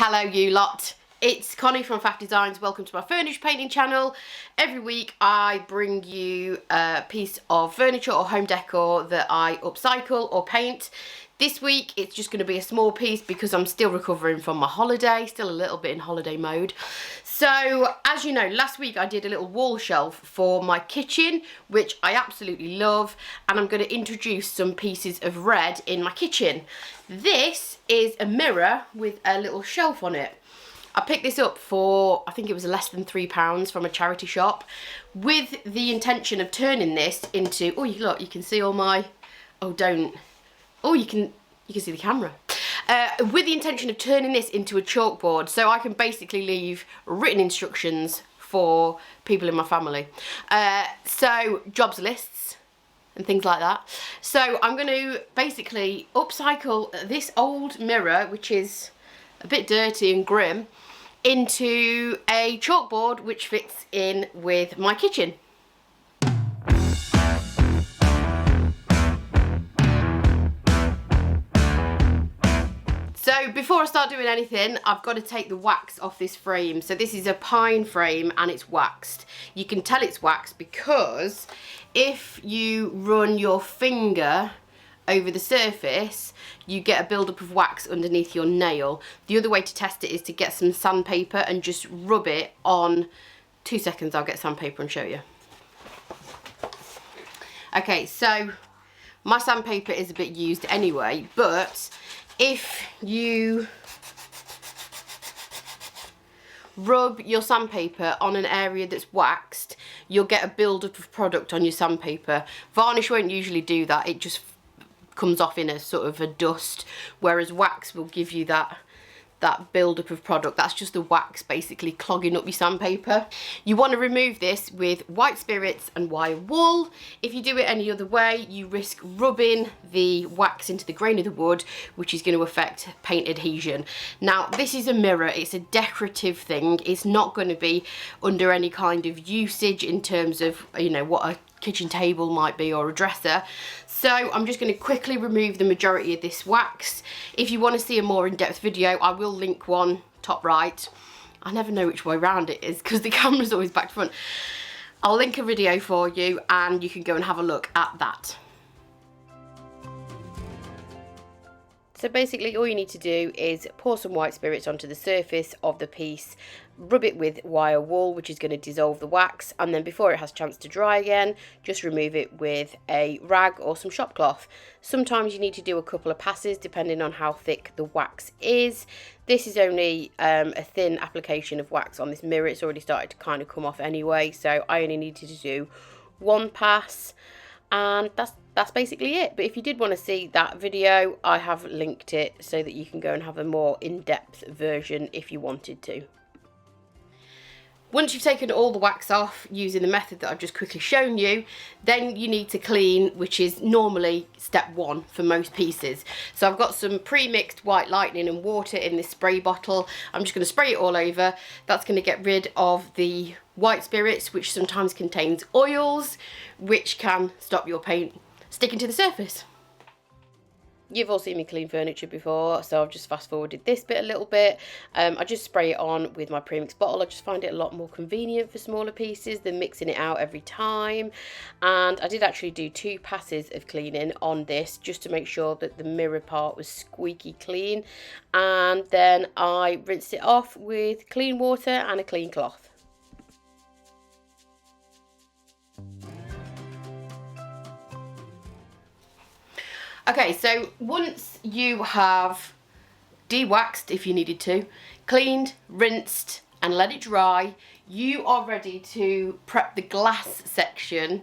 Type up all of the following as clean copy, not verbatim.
Hello you lot, it's Connie from Faff Designs. Welcome to my furniture painting channel. Every week I bring you a piece of furniture or home decor that I upcycle or paint. This week it's just going to be a small piece because I'm still recovering from my holiday, still a little bit in holiday mode. So as you know, last week I did a little wall shelf for my kitchen, which I absolutely love, and I'm going to introduce some pieces of red in my kitchen. This is a mirror with a little shelf on it. I picked this up for, I think it was less than £3 from a charity shop, with the intention of turning this into, oh look, you can see all my, oh don't, oh you can see the camera. With the intention of turning this into a chalkboard, so I can basically leave written instructions for people in my family. So jobs lists and things like that. So I'm going to basically upcycle this old mirror, which is a bit dirty and grim, into a chalkboard which fits in with my kitchen. So before I start doing anything, I've got to take the wax off this frame. So this is a pine frame and it's waxed. You can tell it's waxed because if you run your finger over the surface, you get a buildup of wax underneath your nail. The other way to test it is to get some sandpaper and just rub it on. 2 seconds, I'll get sandpaper and show you. Okay, so my sandpaper is a bit used anyway, but if you rub your sandpaper on an area that's waxed, you'll get a buildup of product on your sandpaper. Varnish won't usually do that, it just comes off in a sort of a dust, whereas wax will give you that buildup of product. That's just the wax basically clogging up your sandpaper. You want to remove this with white spirits and wire wool. If you do it any other way, you risk rubbing the wax into the grain of the wood, which is going to affect paint adhesion. Now this is a mirror, it's a decorative thing, it's not going to be under any kind of usage in terms of, you know, what a kitchen table might be or a dresser. So I'm just going to quickly remove the majority of this wax. If you want to see a more in-depth video, I will link one top right. I never know which way round it is because the camera's always back to front. I'll link a video for you and you can go and have a look at that. So basically all you need to do is pour some white spirits onto the surface of the piece, rub it with wire wool, which is going to dissolve the wax, and then before it has a chance to dry again, just remove it with a rag or some shop cloth. Sometimes you need to do a couple of passes depending on how thick the wax is. This is only a thin application of wax on this mirror. It's already started to kind of come off anyway, so I only needed to do one pass. And that's basically it. But if you did want to see that video, I have linked it so that you can go and have a more in-depth version if you wanted to. Once you've taken all the wax off using the method that I've just quickly shown you, then you need to clean, which is normally step one for most pieces. So I've got some pre-mixed white lightning and water in this spray bottle. I'm just going to spray it all over. That's going to get rid of the white spirits, which sometimes contains oils, which can stop your paint sticking to the surface. You've all seen me clean furniture before, so I've just fast forwarded this bit a little bit. I just spray it on with my premix bottle. I just find it a lot more convenient for smaller pieces than mixing it out every time. And I did actually do 2 passes of cleaning on this just to make sure that the mirror part was squeaky clean. And then I rinsed it off with clean water and a clean cloth. Okay, so once you have de-waxed, if you needed to, cleaned, rinsed and let it dry, you are ready to prep the glass section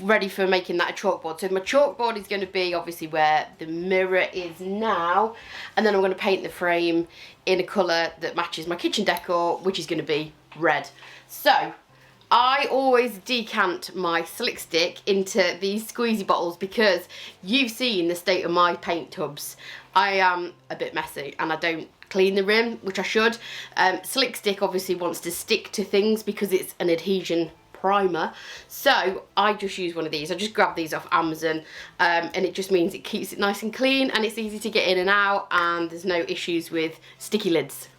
ready for making that a chalkboard. So my chalkboard is going to be obviously where the mirror is now, and then I'm going to paint the frame in a colour that matches my kitchen decor, which is going to be red. So I always decant my slick stick into these squeezy bottles because you've seen the state of my paint tubs. I am a bit messy and I don't clean the rim, which I should. Slick stick obviously wants to stick to things because it's an adhesion primer, so I just use one of these. I just grabbed these off Amazon, and it just means it keeps it nice and clean and it's easy to get in and out and there's no issues with sticky lids.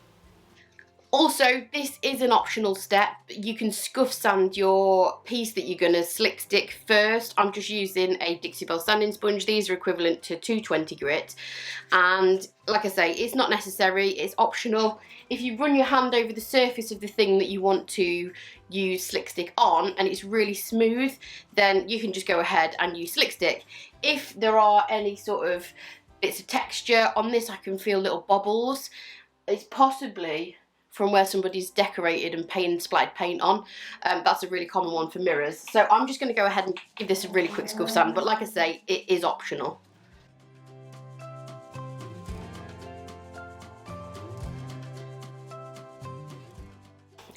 Also, this is an optional step. You can scuff sand your piece that you're going to slick stick first. I'm just using a Dixie Belle sanding sponge. These are equivalent to 220 grit. And like I say, it's not necessary, it's optional. If you run your hand over the surface of the thing that you want to use slick stick on and it's really smooth, then you can just go ahead and use slick stick. If there are any sort of bits of texture on this, I can feel little bobbles. It's possibly from where somebody's decorated and splattered paint on. That's a really common one for mirrors. So I'm just going to go ahead and give this a really quick scuff sand, but like I say, it is optional.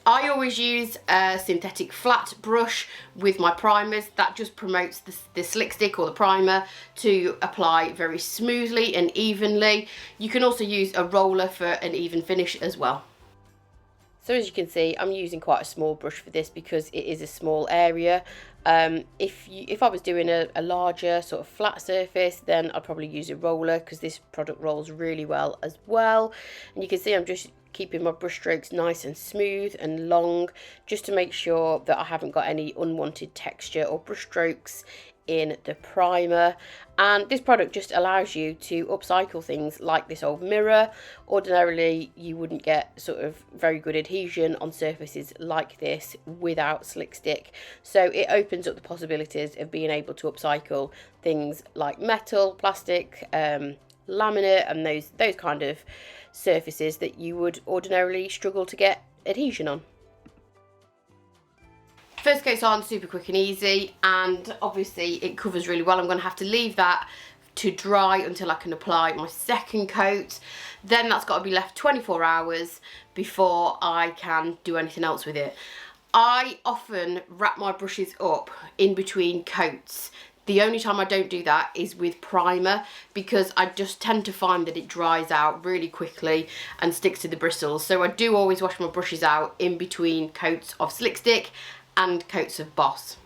I always use a synthetic flat brush with my primers. That just promotes the slick stick or the primer to apply very smoothly and evenly. You can also use a roller for an even finish as well. So as you can see, I'm using quite a small brush for this because it is a small area. If I was doing a larger sort of flat surface, then I'd probably use a roller because this product rolls really well as well. And you can see I'm just keeping my brush strokes nice and smooth and long, just to make sure that I haven't got any unwanted texture or brush strokes in the primer. And this product just allows you to upcycle things like this old mirror. Ordinarily you wouldn't get sort of very good adhesion on surfaces like this without slick stick, so it opens up the possibilities of being able to upcycle things like metal, plastic, laminate and those kind of surfaces that you would ordinarily struggle to get adhesion on. First coat's on super quick and easy, and obviously it covers really well. I'm going to have to leave that to dry until I can apply my second coat. Then that's got to be left 24 hours before I can do anything else with it. I often wrap my brushes up in between coats. The only time I don't do that is with primer, because I just tend to find that it dries out really quickly and sticks to the bristles. So I do always wash my brushes out in between coats of slick stick and coats of Boss.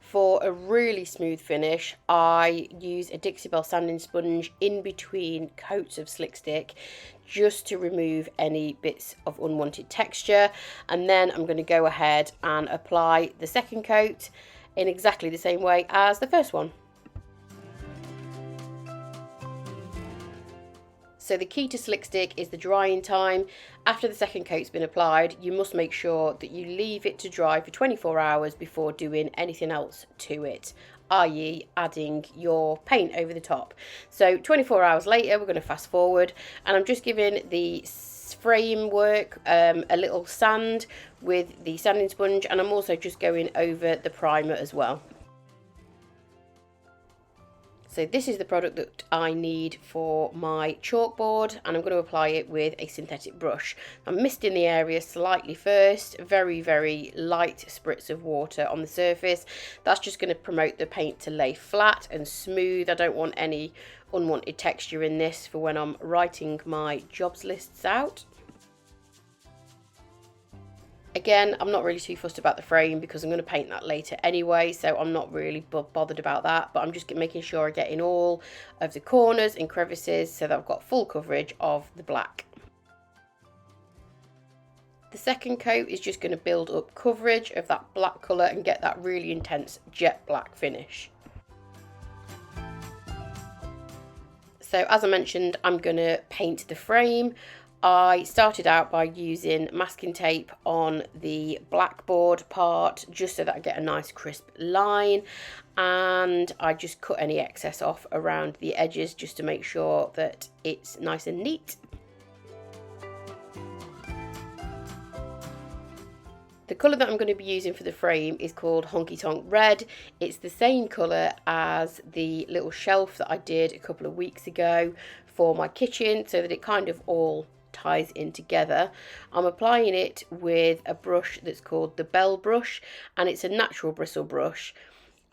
For a really smooth finish, I use a Dixie Belle sanding sponge in between coats of slick stick just to remove any bits of unwanted texture, and then I'm going to go ahead and apply the second coat in exactly the same way as the first one. So the key to slick stick is the drying time. After the second coat's been applied, you must make sure that you leave it to dry for 24 hours before doing anything else to it, i.e. adding your paint over the top. So 24 hours later, we're going to fast forward, and I'm just giving the framework a little sand with the sanding sponge, and I'm also just going over the primer as well. So this is the product that I need for my chalkboard, and I'm going to apply it with a synthetic brush. I'm misting the area slightly first, very, very light spritz of water on the surface. That's just going to promote the paint to lay flat and smooth. I don't want any unwanted texture in this for when I'm writing my jobs lists out. Again, I'm not really too fussed about the frame because I'm going to paint that later anyway, so I'm not really bothered about that, but I'm just making sure I get in all of the corners and crevices so that I've got full coverage of the black. The second coat is just going to build up coverage of that black colour and get that really intense jet black finish. So as I mentioned, I'm going to paint the frame. I started out by using masking tape on the blackboard part just so that I get a nice crisp line, and I just cut any excess off around the edges just to make sure that it's nice and neat. The colour that I'm going to be using for the frame is called Honky Tonk Red. It's the same colour as the little shelf that I did a couple of weeks ago for my kitchen, so that it kind of all ties in together. I'm applying it with a brush that's called the Belle brush, and it's a natural bristle brush,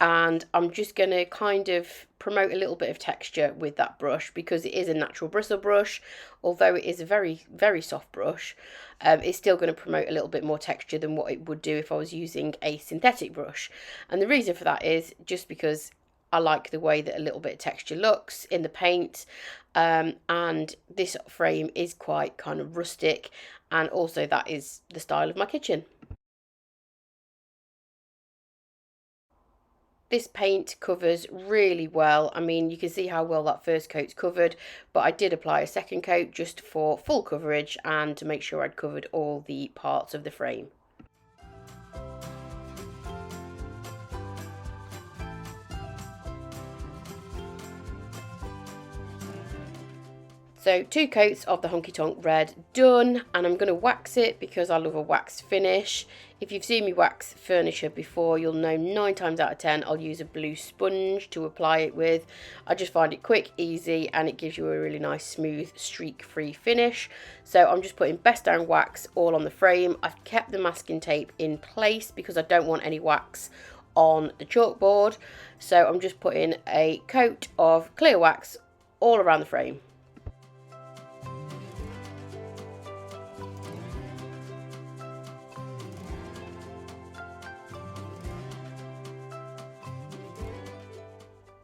and I'm just going to kind of promote a little bit of texture with that brush because it is a natural bristle brush. Although it is a very, very soft brush, it's still going to promote a little bit more texture than what it would do if I was using a synthetic brush. And the reason for that is just because I like the way that a little bit of texture looks in the paint, and this frame is quite kind of rustic, and also that is the style of my kitchen. This paint covers really well. I mean, you can see how well that first coat's covered, but I did apply a second coat just for full coverage and to make sure I'd covered all the parts of the frame. So 2 coats of the Honky Tonk Red done, and I'm going to wax it because I love a wax finish. If you've seen me wax furniture before, you'll know 9 times out of 10 I'll use a blue sponge to apply it with. I just find it quick, easy, and it gives you a really nice smooth streak-free finish. So I'm just putting Best Down wax all on the frame. I've kept the masking tape in place because I don't want any wax on the chalkboard. So I'm just putting a coat of clear wax all around the frame.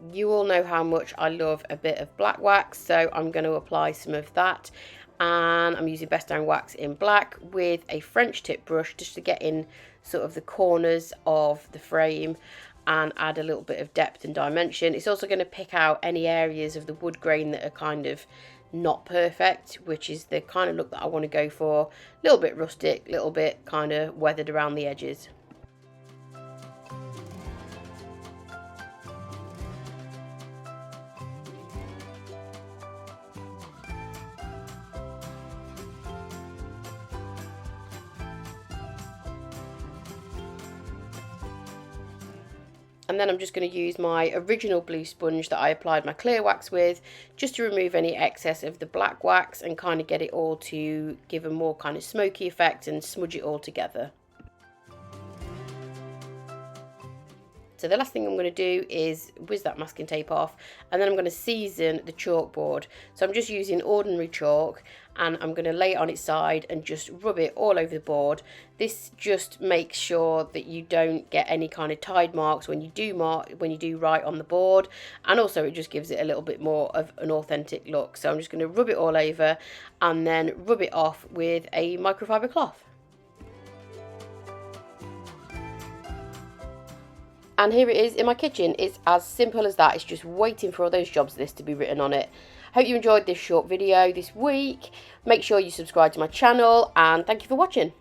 You all know how much I love a bit of black wax, so I'm going to apply some of that, and I'm using Best Down wax in black with a French tip brush just to get in sort of the corners of the frame and add a little bit of depth and dimension. It's also going to pick out any areas of the wood grain that are kind of not perfect, which is the kind of look that I want to go for. A little bit rustic, a little bit kind of weathered around the edges. And then I'm just going to use my original blue sponge that I applied my clear wax with, just to remove any excess of the black wax and kind of get it all to give a more kind of smoky effect and smudge it all together. So the last thing I'm going to do is whiz that masking tape off, and then I'm going to season the chalkboard. So I'm just using ordinary chalk, and I'm going to lay it on its side and just rub it all over the board. This just makes sure that you don't get any kind of tide marks when you do write on the board, and also it just gives it a little bit more of an authentic look. So I'm just going to rub it all over and then rub it off with a microfiber cloth. And here it is in my kitchen. It's as simple as that. It's just waiting for all those jobs lists to be written on it. Hope you enjoyed this short video this week. Make sure you subscribe to my channel, and thank you for watching.